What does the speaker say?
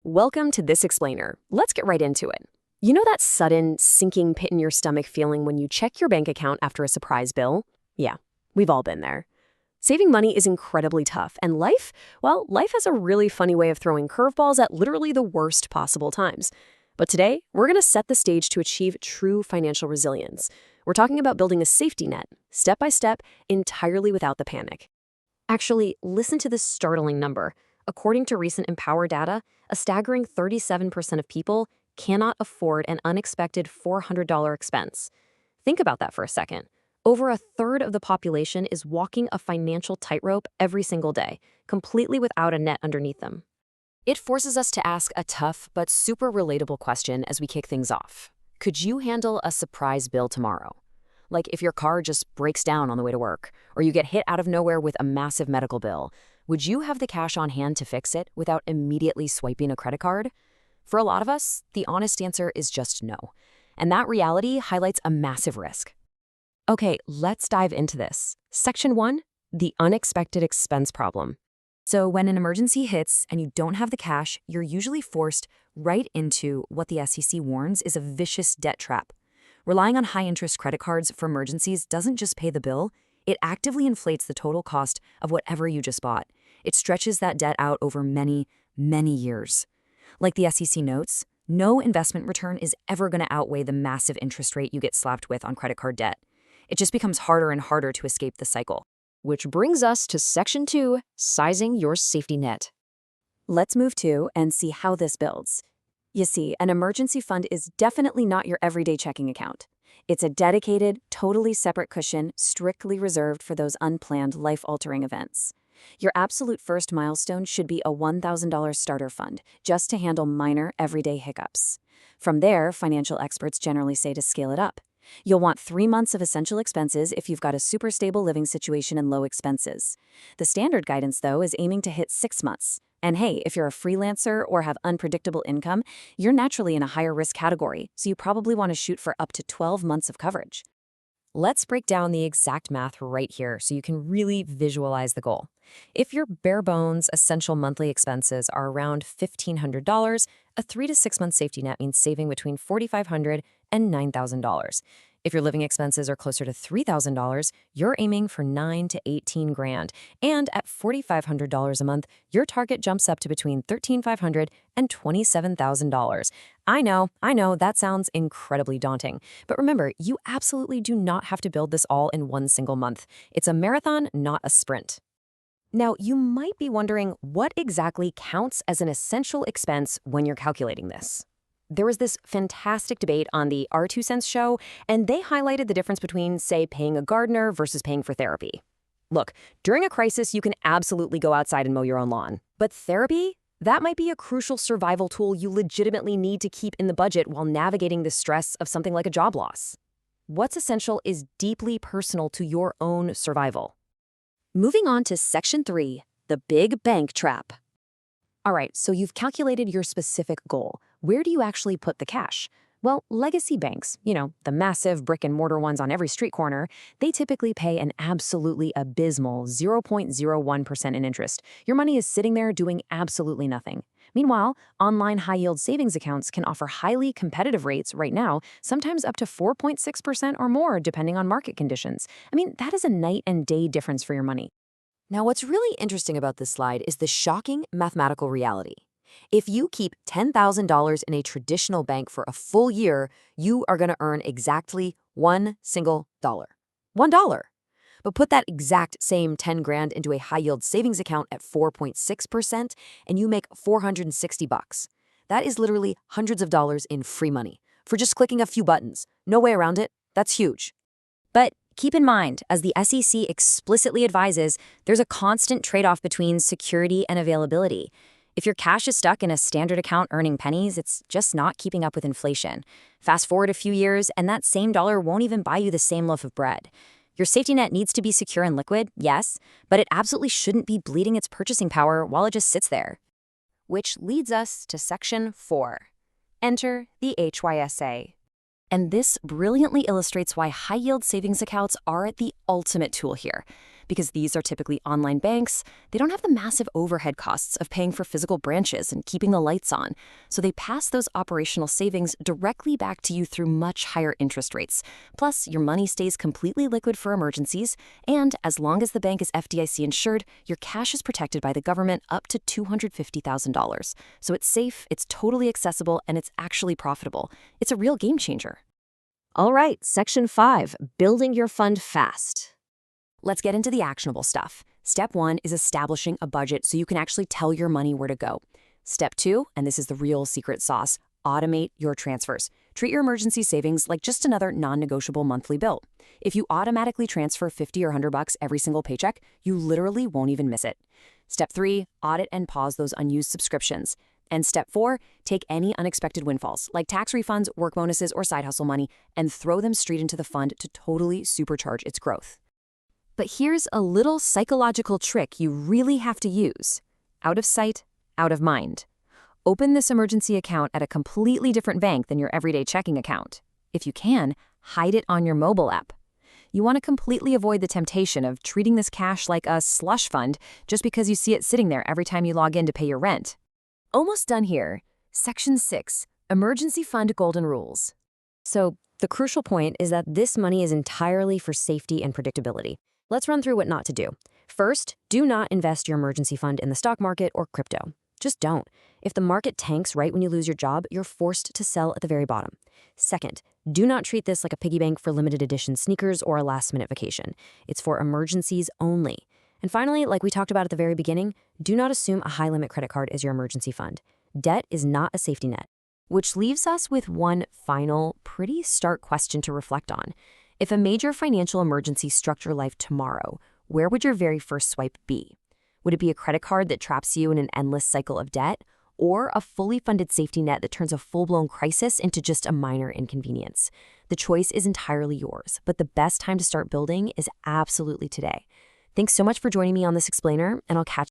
Welcome to This Explainer. Let's get right into it. You know that sudden, sinking pit in your stomach feeling when you check your bank account after a surprise bill? Yeah, we've all been there. Saving money is incredibly tough, and life has a really funny way of throwing curveballs at literally the worst possible times. But today, we're going to set the stage to achieve true financial resilience. We're talking about building a safety net, step by step, entirely without the panic. Actually, listen to this startling number. According to recent Empower data, a staggering 37% of people cannot afford an unexpected $400 expense. Think about that for a second. Over a third of the population is walking a financial tightrope every single day, completely without a net underneath them. It forces us to ask a tough but super relatable question as we kick things off. Could you handle a surprise bill tomorrow? Like if your car just breaks down on the way to work, or you get hit out of nowhere with a massive medical bill, would you have the cash on hand to fix it without immediately swiping a credit card? For a lot of us, the honest answer is just no. And that reality highlights a massive risk. Okay, let's dive into this. Section 1, the unexpected expense problem. So when an emergency hits and you don't have the cash, you're usually forced right into what the SEC warns is a vicious debt trap. Relying on high-interest credit cards for emergencies doesn't just pay the bill, it actively inflates the total cost of whatever you just bought. It stretches that debt out over many, many years. Like the SEC notes, no investment return is ever going to outweigh the massive interest rate you get slapped with on credit card debt. It just becomes harder and harder to escape the cycle. Which brings us to Section 2, sizing your safety net. Let's move to and see how this builds. You see, an emergency fund is definitely not your everyday checking account. It's a dedicated, totally separate cushion strictly reserved for those unplanned, life-altering events. Your absolute first milestone should be a $1,000 starter fund, just to handle minor, everyday hiccups. From there, financial experts generally say to scale it up. You'll want 3 months of essential expenses if you've got a super stable living situation and low expenses. The standard guidance, though, is aiming to hit 6 months. And hey, if you're a freelancer or have unpredictable income, you're naturally in a higher risk category, so you probably want to shoot for up to 12 months of coverage. Let's break down the exact math right here so you can really visualize the goal. If your bare bones essential monthly expenses are around $1,500, a 3 to 6 month safety net means saving between $4,500 and $9,000. If your living expenses are closer to $3,000, you're aiming for $9 to $18,000. And at $4,500 a month, your target jumps up to between $13,500 and $27,000. I know, that sounds incredibly daunting. But remember, you absolutely do not have to build this all in one single month. It's a marathon, not a sprint. Now, you might be wondering what exactly counts as an essential expense when you're calculating this. There was this fantastic debate on the Our 2 Cents show, and they highlighted the difference between, say, paying a gardener versus paying for therapy. Look, during a crisis, you can absolutely go outside and mow your own lawn. But therapy? That might be a crucial survival tool you legitimately need to keep in the budget while navigating the stress of something like a job loss. What's essential is deeply personal to your own survival. Moving on to Section 3, the big bank trap. All right, so you've calculated your specific goal. Where do you actually put the cash? Well, legacy banks, the massive brick-and-mortar ones on every street corner, they typically pay an absolutely abysmal 0.01% in interest. Your money is sitting there doing absolutely nothing. Meanwhile, online high-yield savings accounts can offer highly competitive rates right now, sometimes up to 4.6% or more, depending on market conditions. That is a night and day difference for your money. Now, what's really interesting about this slide is the shocking mathematical reality. If you keep $10,000 in a traditional bank for a full year, you are going to earn exactly $1. $1. But put that exact same 10 grand into a high-yield savings account at 4.6%, and you make $460. That is literally hundreds of dollars in free money for just clicking a few buttons. No way around it. That's huge. But keep in mind, as the SEC explicitly advises, there's a constant trade-off between security and availability. If your cash is stuck in a standard account earning pennies, it's just not keeping up with inflation. Fast forward a few years, and that same dollar won't even buy you the same loaf of bread. Your safety net needs to be secure and liquid, yes, but it absolutely shouldn't be bleeding its purchasing power while it just sits there. Which leads us to Section 4. Enter the HYSA. And this brilliantly illustrates why high-yield savings accounts are the ultimate tool here. Because these are typically online banks, they don't have the massive overhead costs of paying for physical branches and keeping the lights on. So they pass those operational savings directly back to you through much higher interest rates. Plus, your money stays completely liquid for emergencies, and as long as the bank is FDIC insured, your cash is protected by the government up to $250,000. So it's safe, it's totally accessible, and it's actually profitable. It's a real game changer. All right, Section 5, building your fund fast. Let's get into the actionable stuff. Step 1 is establishing a budget so you can actually tell your money where to go. Step 2, and this is the real secret sauce, automate your transfers. Treat your emergency savings like just another non-negotiable monthly bill. If you automatically transfer $50 or $100 every single paycheck, you literally won't even miss it. Step 3, audit and pause those unused subscriptions. And step 4, take any unexpected windfalls, like tax refunds, work bonuses, or side hustle money, and throw them straight into the fund to totally supercharge its growth. But here's a little psychological trick you really have to use. Out of sight, out of mind. Open this emergency account at a completely different bank than your everyday checking account. If you can, hide it on your mobile app. You want to completely avoid the temptation of treating this cash like a slush fund just because you see it sitting there every time you log in to pay your rent. Almost done here. Section 6, Emergency Fund Golden Rules. So, the crucial point is that this money is entirely for safety and predictability. Let's run through what not to do. First, do not invest your emergency fund in the stock market or crypto. Just don't. If the market tanks right when you lose your job, you're forced to sell at the very bottom. Second, do not treat this like a piggy bank for limited edition sneakers or a last-minute vacation. It's for emergencies only. And finally, like we talked about at the very beginning, do not assume a high-limit credit card is your emergency fund. Debt is not a safety net. Which leaves us with one final, pretty stark question to reflect on. If a major financial emergency struck your life tomorrow, where would your very first swipe be? Would it be a credit card that traps you in an endless cycle of debt, or a fully funded safety net that turns a full-blown crisis into just a minor inconvenience? The choice is entirely yours, but the best time to start building is absolutely today. Thanks so much for joining me on this explainer, and I'll catch